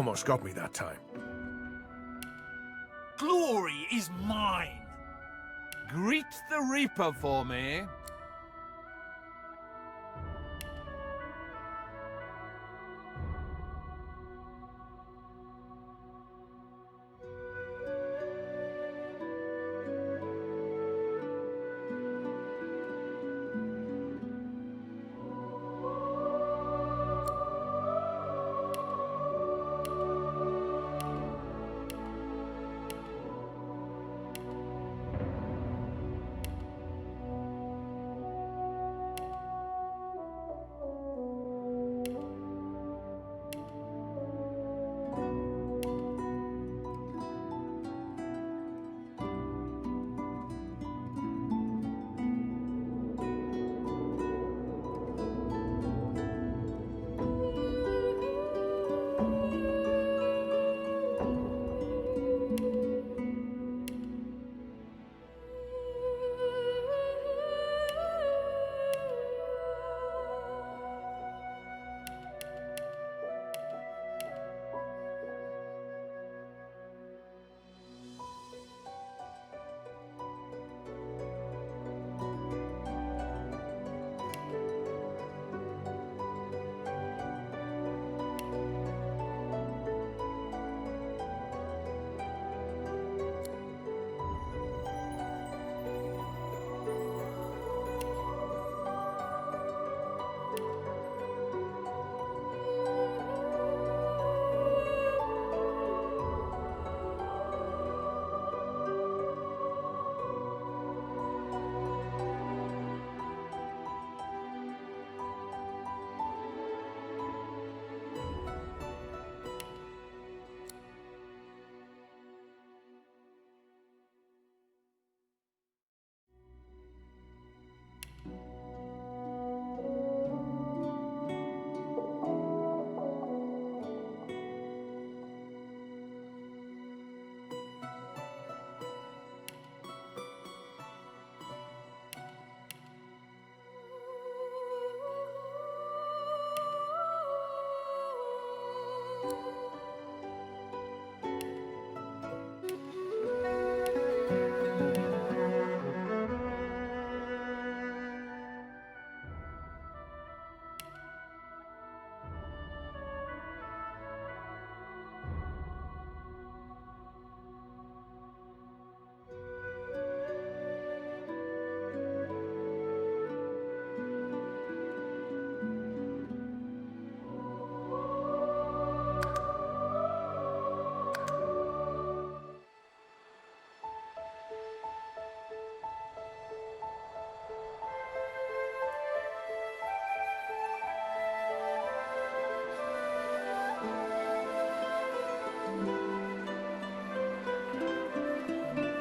almost got me that time. Glory is mine. Greet the Reaper for me.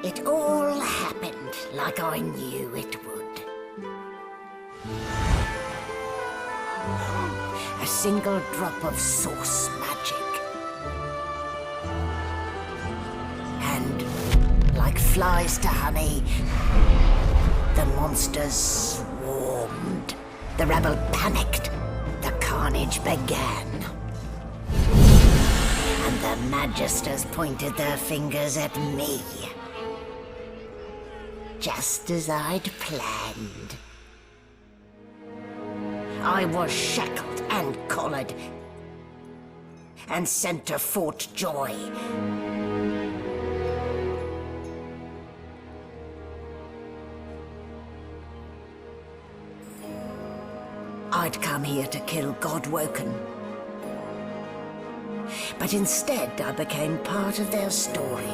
It all happened like I knew it would. A single drop of source magic. And, like flies to honey, the monsters swarmed. The rebel panicked. The carnage began. And the Magisters pointed their fingers at me. Just as I'd planned. I was shackled and collared and sent to Fort Joy. I'd come here to kill Godwoken. But instead I became part of their story.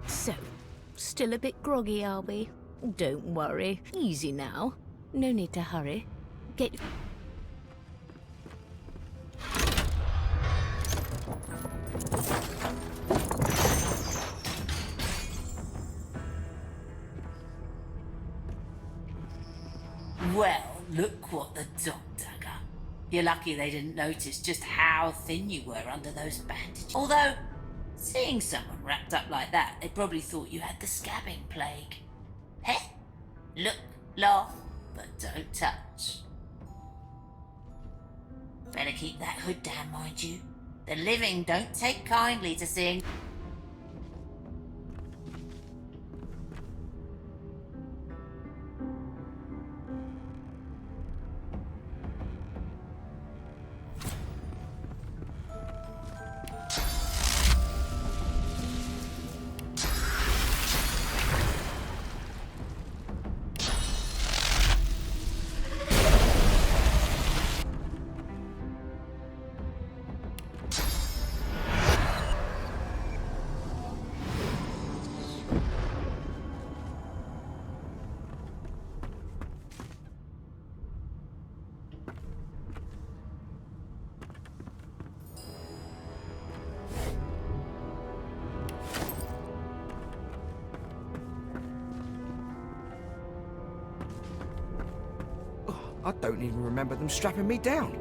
So, still a bit groggy, are we? Don't worry. Easy now. No need to hurry. Get... Well, look what the doc dug up. You're lucky they didn't notice just how thin you were under those bandages. Although, seeing someone wrapped up like that, they probably thought you had the scabbing plague. Heh? Look, laugh, but don't touch. Better keep that hood down, mind you. The living don't take kindly to seeing... I don't even remember them strapping me down.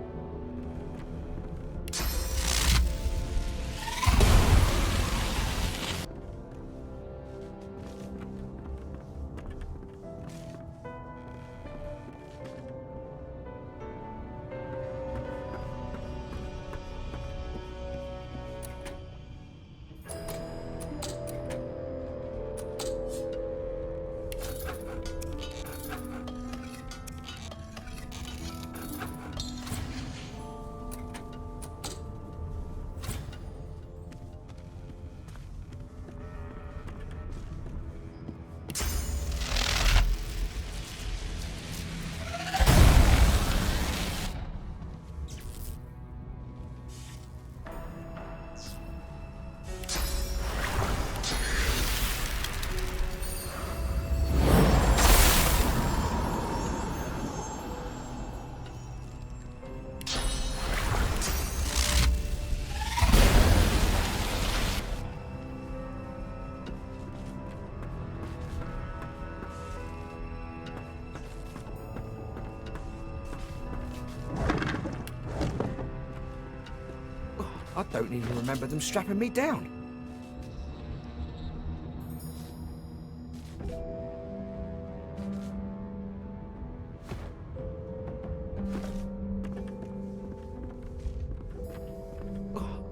I don't even remember them strapping me down.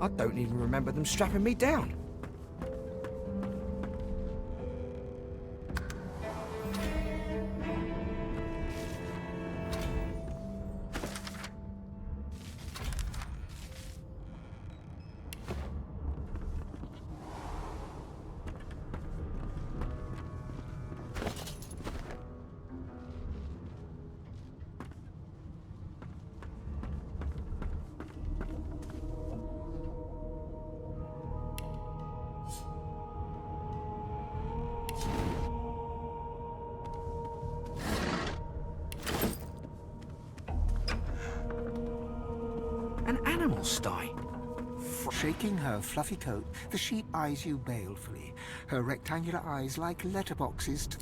I don't even remember them strapping me down. An animal sty. Shaking her fluffy coat, the sheep eyes you balefully, her rectangular eyes like letterboxes.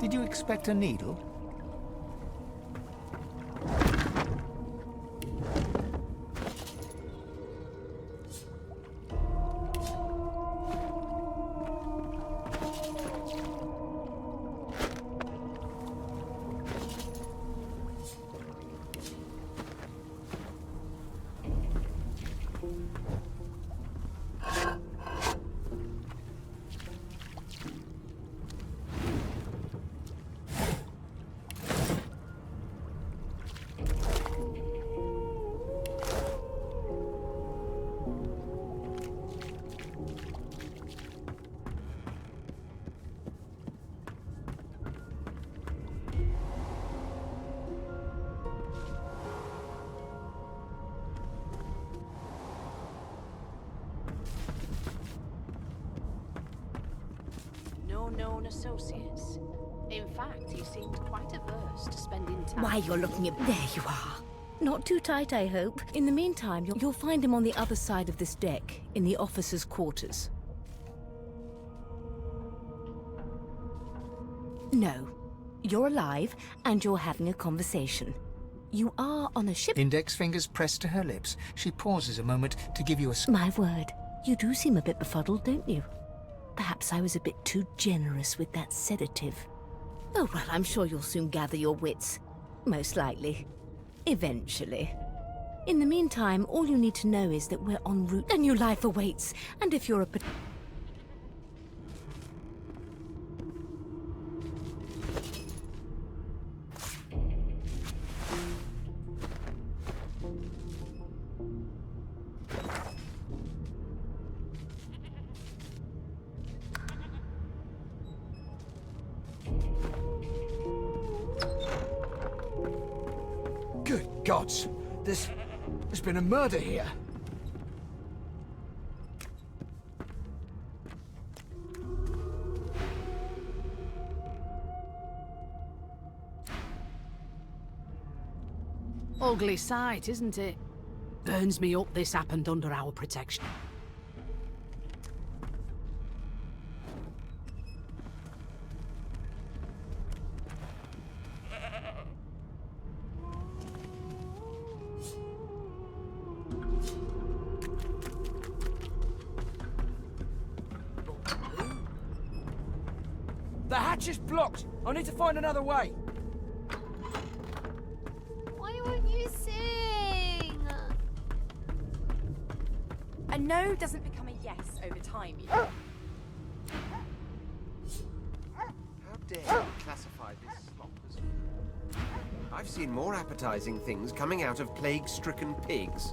Did you expect a needle? No known associates. In fact, he seemed quite averse to spending time. Why, you're looking at... There you are. Not too tight, I hope. In the meantime, you'll find him on the other side of this deck, in the officers' quarters. No. You're alive, and you're having a conversation. You are on a ship... Index fingers pressed to her lips. She pauses a moment to give you a... My word. You do seem a bit befuddled, don't you? Perhaps I was a bit too generous with that sedative. Oh, well, I'm sure you'll soon gather your wits. Most likely. Eventually. In the meantime, all you need to know is that we're en route. A new life awaits, and if you're a... Good gods! There's been a murder here. Ugly sight, isn't it? Burns me up this happened under our protection. The hatch is blocked! I need to find another way! Why won't you sing? A no doesn't become a yes over time, you know. How dare you classify this slop as... I've seen more appetizing things coming out of plague-stricken pigs.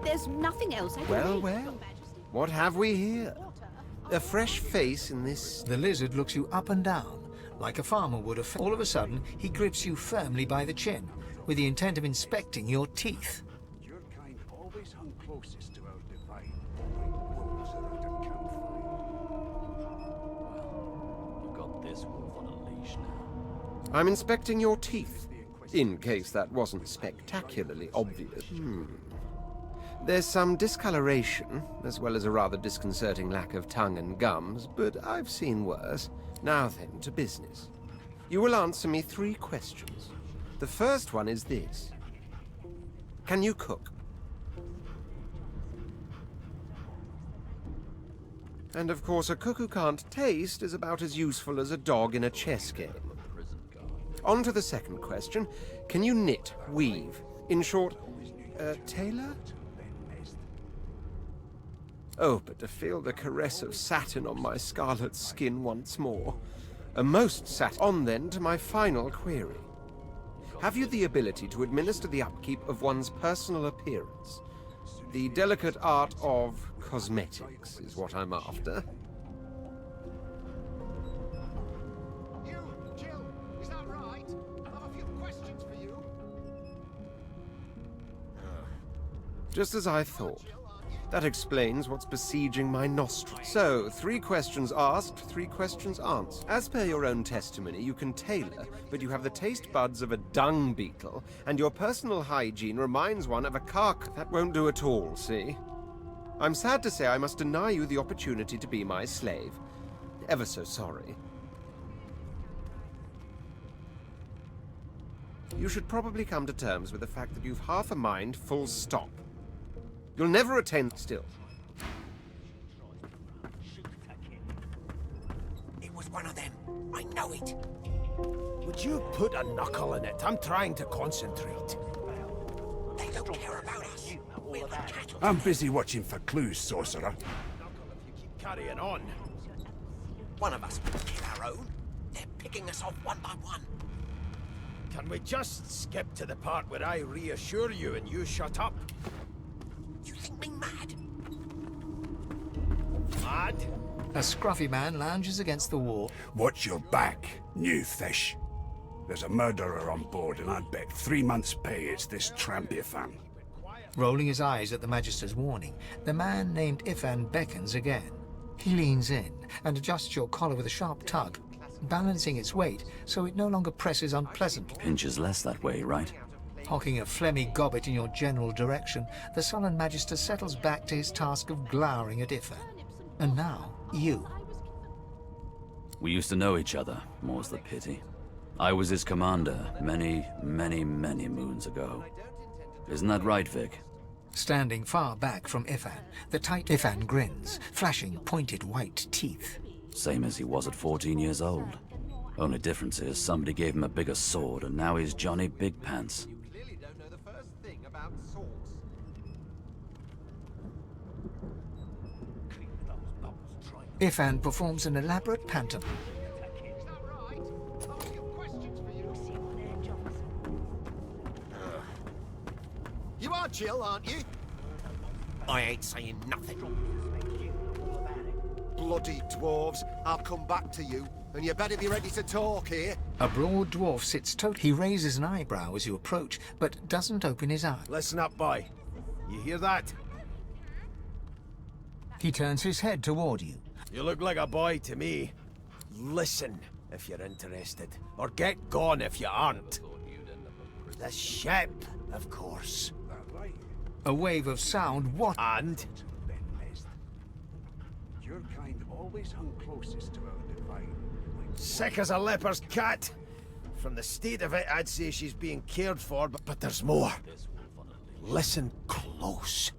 There's nothing else I can Well, eat, well. Your Majesty. What have we here? A fresh face in this... The lizard looks you up and down, like a farmer would. All of a sudden, he grips you firmly by the chin. with the intent of inspecting your teeth. Your kind always hung closest to our divine, like wolves around a campfire. Well, you've got this wolf on a leash now. I'm inspecting your teeth, in case that wasn't spectacularly obvious. There's some discoloration, as well as a rather disconcerting lack of tongue and gums, but I've seen worse. Now then, to business. You will answer me 3 questions. The first one is this. Can you cook? And of course, a cook who can't taste is about as useful as a dog in a chess game. On to the second question. Can you knit, weave? In short, tailor? Oh, but to feel the caress of satin on my scarlet skin once more. A most satin. On then to my final query. Have you the ability to administer the upkeep of one's personal appearance? The delicate art of cosmetics is what I'm after. You, Jill, is that right? I have a few questions for you. Just as I thought. That explains what's besieging my nostrils. So, 3 questions asked, 3 questions answered. As per your own testimony, you can tailor, but you have the taste buds of a dung beetle, and your personal hygiene reminds one of a carcass. That won't do at all, see? I'm sad to say I must deny you the opportunity to be my slave. Ever so sorry. You should probably come to terms with the fact that you've half a mind, full stop. You'll never attain still. It was one of them. I know it. Would you put a knuckle in it? I'm trying to concentrate. They don't care about us. We're the cattle. I'm busy watching for clues, sorcerer. Carrying on. One of us will kill our own. They're picking us off one by one. Can we just skip to the part where I reassure you and you shut up? You think me mad? Mad? A scruffy man lounges against the wall. Watch your back, new fish. There's a murderer on board, and I'd bet 3 months' pay it's this tramp Ifan. Rolling his eyes at the Magister's warning, the man named Ifan beckons again. He leans in and adjusts your collar with a sharp tug, balancing its weight so it no longer presses unpleasantly. Pinches less that way, right? Hocking a phlegmy gobbet in your general direction, the sullen Magister settles back to his task of glowering at Ifan. And now, you. We used to know each other, more's the pity. I was his commander many, many, many moons ago. Isn't that right, Vic? Standing far back from Ifan, the tight Ifan grins, flashing pointed white teeth. Same as he was at 14 years old. Only difference is somebody gave him a bigger sword and now he's Johnny Big Pants. You clearly don't know the first thing about swords. Ifan performs an elaborate pantomime. You are Jill, aren't you? I ain't saying nothing. Bloody dwarves, I'll come back to you, and you better be ready to talk here. A broad dwarf sits He raises an eyebrow as you approach, but doesn't open his eye. Listen up, boy. You hear that? He turns his head toward you. You look like a boy to me. Listen if you're interested, or get gone if you aren't. The ship, of course. A wave of sound, what? And? Your kind always hung closest to our divine. Sick as a leper's cat. From the state of it, I'd say she's being cared for, but there's more. Listen close.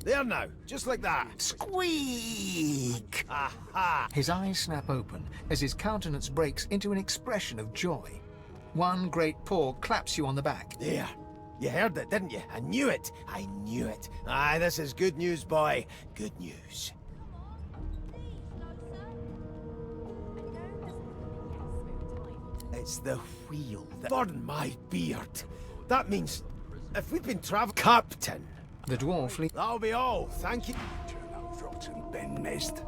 There now, just like that. Squeak! Aha! His eyes snap open as his countenance breaks into an expression of joy. One great paw claps you on the back. There. You heard it, didn't you? I knew it. I knew it. Aye, this is good news, boy. Good news. It's the wheel that... Burn my beard. That means if we've been Captain. The dwarf That'll be all. Thank you. Turn out rotten, Ben Mezd.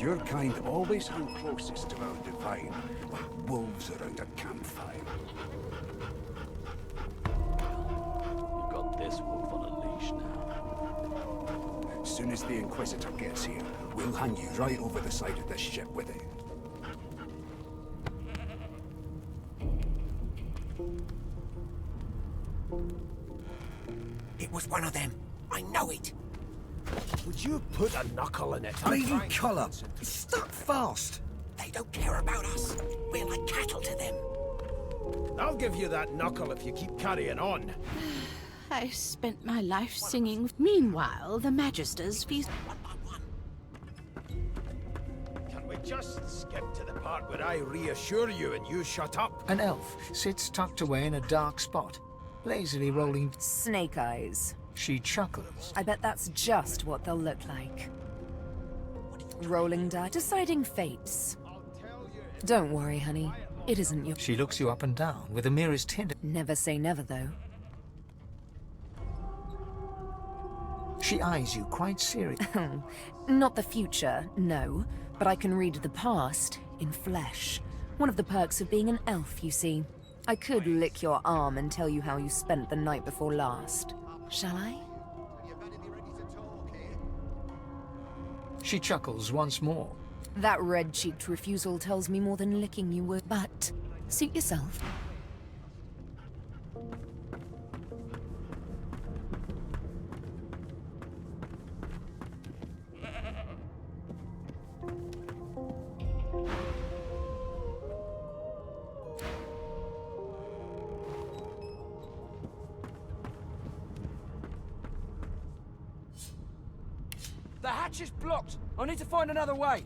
Your kind always hung closest to our divine, like wolves around a campfire. soon as the Inquisitor gets here, we'll hang you right over the side of this ship with it. It was one of them. I know it. Would you put a knuckle in it? Bleeding collar. Stuck fast. They don't care about us. We're like cattle to them. I'll give you that knuckle if you keep carrying on. I spent my life singing. Meanwhile, the Magisters feast. One by one. Can we just skip to the part where I reassure you and you shut up? An elf sits tucked away in a dark spot, lazily rolling. Snake eyes. She chuckles. I bet that's just what they'll look like. Rolling die, deciding fates. Don't worry, honey. It isn't your... She looks you up and down with the merest hint. Never say never, though. She eyes you quite serious. Not the future, no. But I can read the past in flesh. One of the perks of being an elf, you see. I could lick your arm and tell you how you spent the night before last. Shall I? She chuckles once more. That red-cheeked refusal tells me more than licking you would. But suit yourself. The hatch is blocked. I need to find another way.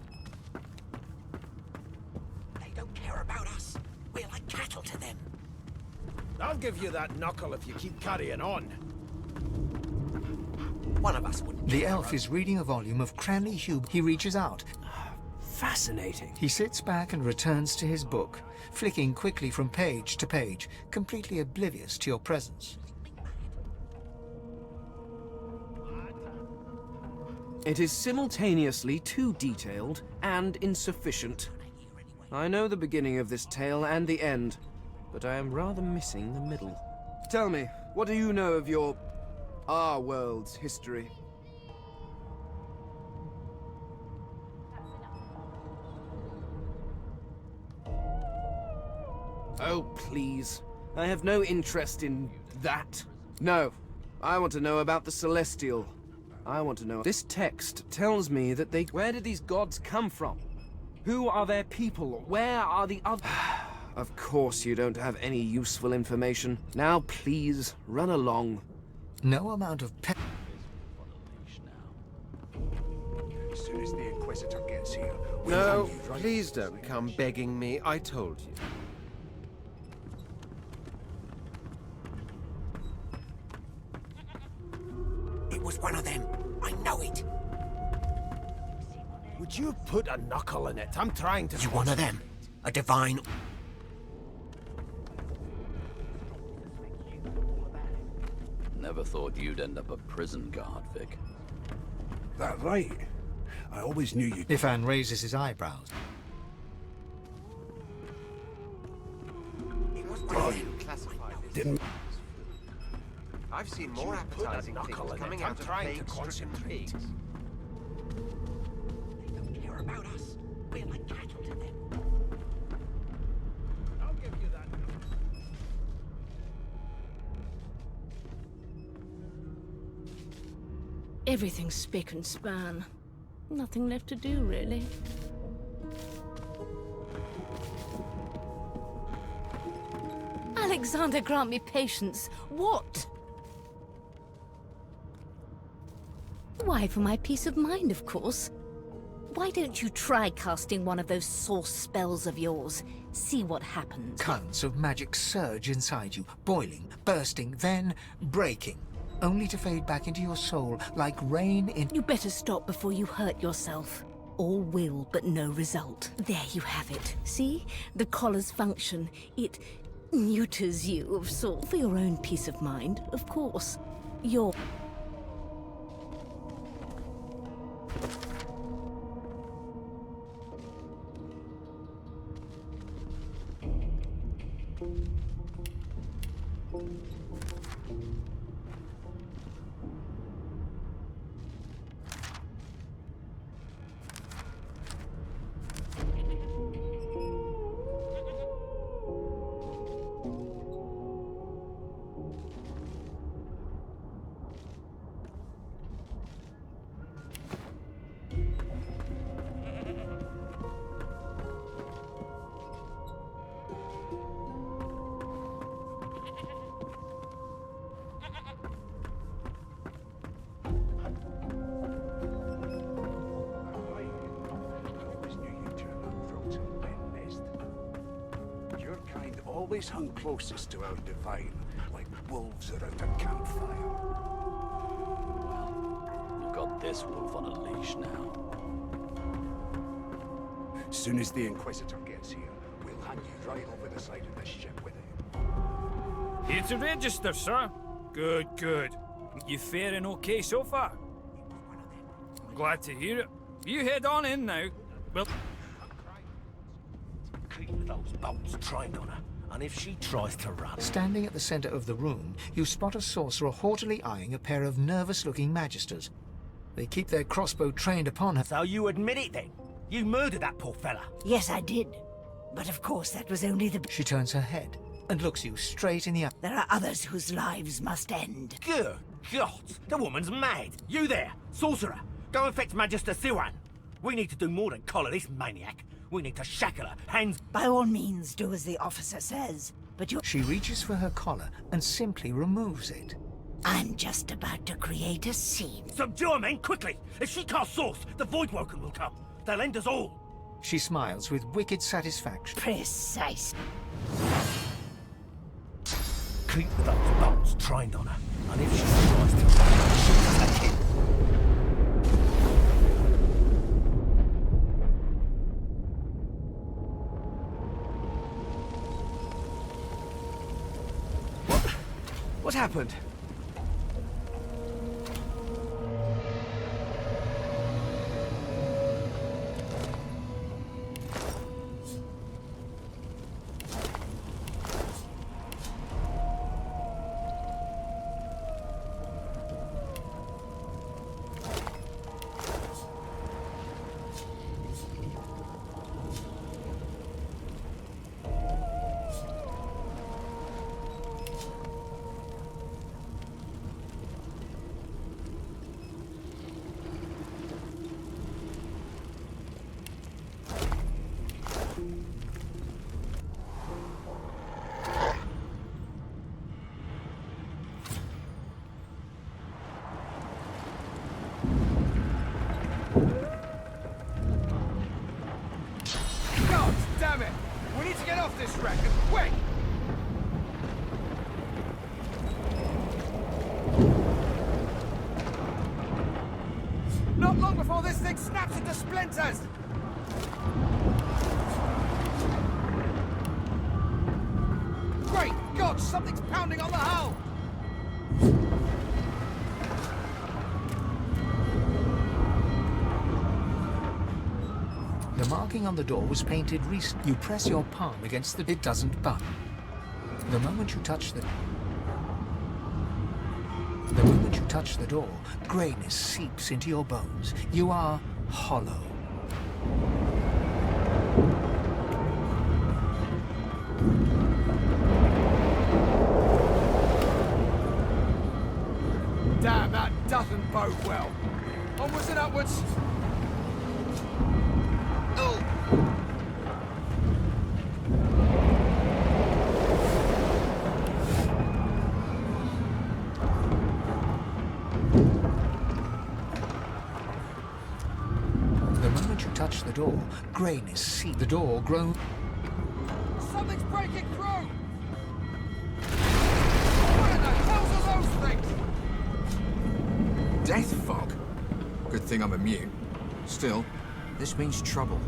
They don't care about us. We're like cattle to them. I'll give you that knuckle if you keep carrying on. One of us wouldn't. The elf is reading a volume of Cranley Hube. He reaches out. Fascinating. He sits back and returns to his book, flicking quickly from page to page, completely oblivious to your presence. It is simultaneously too detailed and insufficient. I know the beginning of this tale and the end, but I am rather missing the middle. Tell me, what do you know of our world's history? Oh, please. I have no interest in that. No, I want to know about the Celestial. I want to know. This text tells me that they... Where did these gods come from? Who are their people? Where are the other... Of course you don't have any useful information. Now please, run along. No amount of As soon as the Inquisitor gets here, we'll No, hang you right please over the don't side come of the begging me. I told you. It was one of them. I know it. Would you put a knuckle in it? I'm trying to... You one of them? A divine... Never thought you'd end up a prison guard, Vic. That right? I always knew you'd... Ifan raises his eyebrows. It was one of them. Didn't... I've seen more appetizing things coming out of pigs stricken pigs. They don't care about us. We're like cattle to them. I'll give you that. Everything's spick and span. Nothing left to do, really. Alexander, grant me patience. What? Why, for my peace of mind, of course. Why don't you try casting one of those source spells of yours? See what happens. Currents of magic surge inside you, boiling, bursting, then breaking, only to fade back into your soul like rain in... You better stop before you hurt yourself. All will, but no result. There you have it. See? The collar's function. It neuters you of sorts. For your own peace of mind, of course. Your... always hung closest to our divine, like wolves around a campfire. Well, you've got this wolf on a leash now. As soon as the Inquisitor gets here, we'll hand you right over the side of this ship with him. Here to register, sir. Good, good. You faring okay so far? I'm glad to hear it. You head on in now. Well, Keep those bolts trained on her, and if she tries to run... Standing at the center of the room, you spot a sorcerer haughtily eyeing a pair of nervous-looking magisters. They keep their crossbow trained upon her. So you admit it then? You murdered that poor fella? Yes, I did. But of course, that was only the... She turns her head and looks you straight in the eye. There are others whose lives must end. Good God, the woman's mad. You there, sorcerer, go and fetch Magister Siwan. We need to do more than collar this maniac. We need to shackle her, hands... By all means, do as the officer says. But you... She reaches for her collar and simply removes it. I'm just about to create a scene. Subdue her, men, quickly! If she casts Source, the Voidwoken will come. They'll end us all. She smiles with wicked satisfaction. Precise. Keep those bolts trained on her, and if she tries to run, she'll take it. What happened? God damn it! We need to get off this wreck and quick! Not long before this thing snaps into splinters! Great God, something's pounding on the hull! The marking on the door was painted recently. You press your palm against it doesn't budge. The moment you touch the door, grayness seeps into your bones. You are hollow. Damn, that doesn't bode well. Onwards and upwards. The moment you touch the door, grayness seeps. The door grows. Something's breaking through! What in the hell's are those things? Death fog? Good thing I'm immune. Still, this means trouble.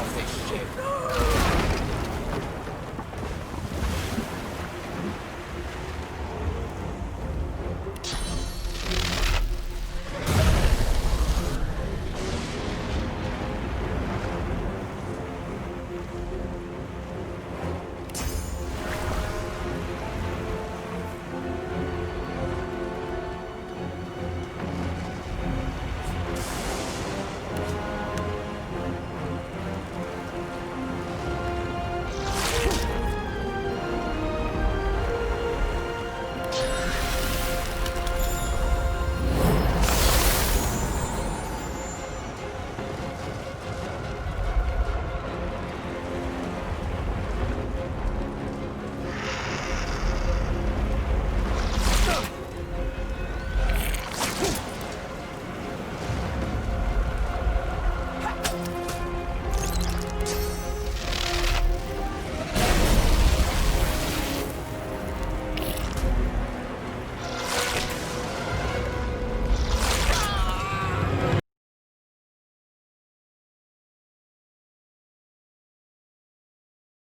off this ship.